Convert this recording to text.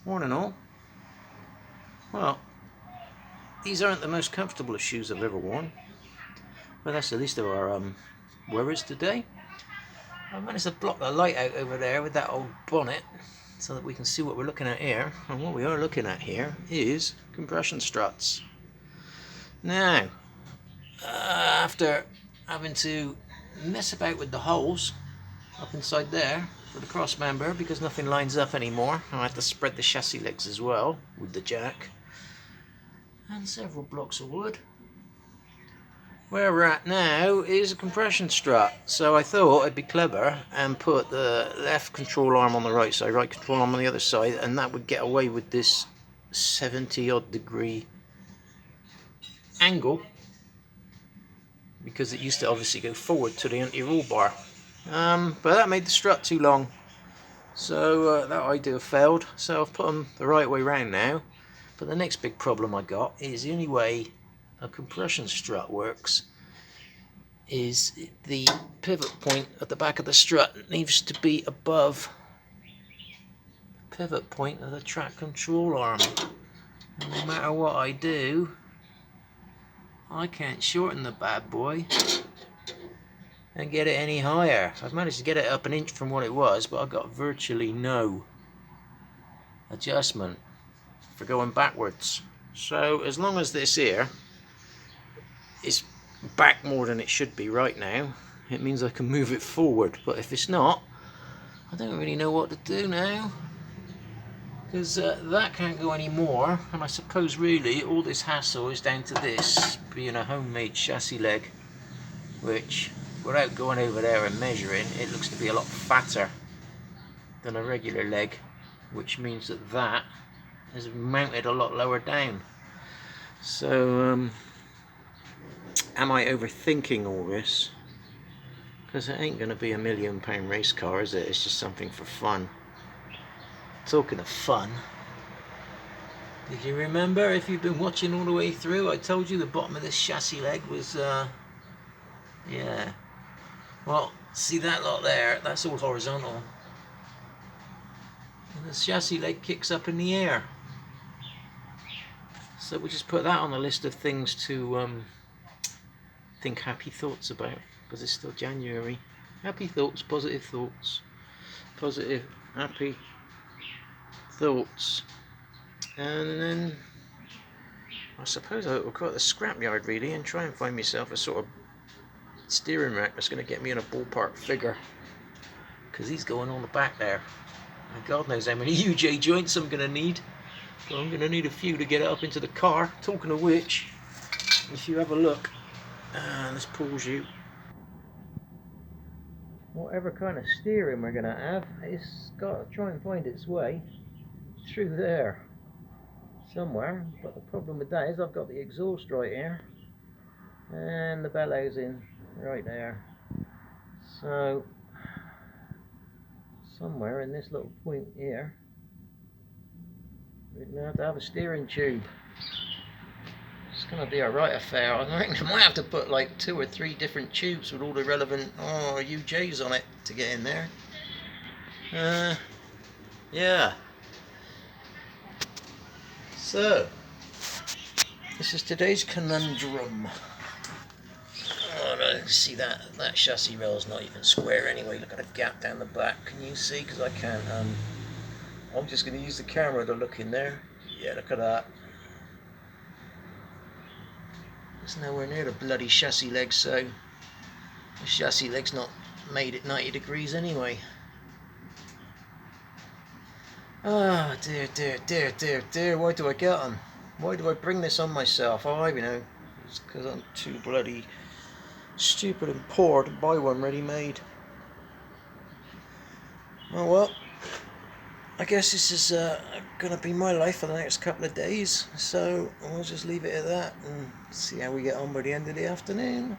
Morning all. Well, these aren't the most comfortable of shoes I've ever worn, but that's the least of our worries today. I managed to block the light out over there with that old bonnet so that we can see what we're looking at here. And what we are looking at here is compression struts. Now, after having to mess about with the holes up inside there for the cross member because nothing lines up anymore, I had to spread the chassis legs as well with the jack and several blocks of wood. Where we're at now is a compression strut, so I thought it'd be clever and put the left control arm on the right side, right control arm on the other side, and that would get away with this 70 odd degree angle because it used to obviously go forward to the anti-roll bar, but that made the strut too long, so that idea failed. So I've put them the right way round now. But the next big problem I got is the only way a compression strut works is the pivot point at the back of the strut needs to be above the pivot point of the track control arm. And no matter what I do, I can't shorten the bad boy and get it any higher. I've managed to get it up an inch from what it was, but I've got virtually no adjustment for going backwards. So as long as this here is back more than it should be right now, it means I can move it forward. But if it's not, I don't really know what to do now, because that can't go any more, and I suppose really all this hassle is down to this being a homemade chassis leg, which without going over there and measuring, it looks to be a lot fatter than a regular leg, which means that that is mounted a lot lower down. So am I overthinking all this? Because it ain't going to be £1 million race car, is it? It's just something for fun. Talking of fun, did you remember, if you've been watching all the way through, I told you the bottom of this chassis leg was yeah, well, see that lot there, that's all horizontal, and the chassis leg kicks up in the air. So we just put that on the list of things to think happy thoughts about, because it's still January. Happy thoughts, positive thoughts, positive, happy thoughts. And then I suppose I'll go to the scrapyard really and try and find myself a sort of steering rack that's going to get me in a ballpark figure, because he's going on the back there, and God knows how many UJ joints I'm going to need. So I'm going to need a few to get it up into the car. Talking of which, if you have a look, let's pause you. Whatever kind of steering we're going to have, it's got to try and find its way through there somewhere. But the problem with that is I've got the exhaust right here and the bellows in right there. So somewhere in this little point here, we're going to have to have a steering tube. It's going to be a right affair. I reckon I might have to put like 2 or 3 different tubes with all the relevant UJs on it to get in there. Yeah. So, this is today's conundrum. Oh, no, see that chassis rail is not even square anyway. Look at the gap down the back. Can you see? Because I can't. I'm just going to use the camera to look in there. Yeah, look at that. It's nowhere near the bloody chassis leg, so the chassis leg's not made at 90 degrees anyway. Ah, dear, dear, dear, dear, dear, why do I get on? Why do I bring this on myself? Oh, you know, it's because I'm too bloody stupid and poor to buy one ready-made. Oh well, I guess this is going to be my life for the next couple of days, so I'll just leave it at that and see how we get on by the end of the afternoon.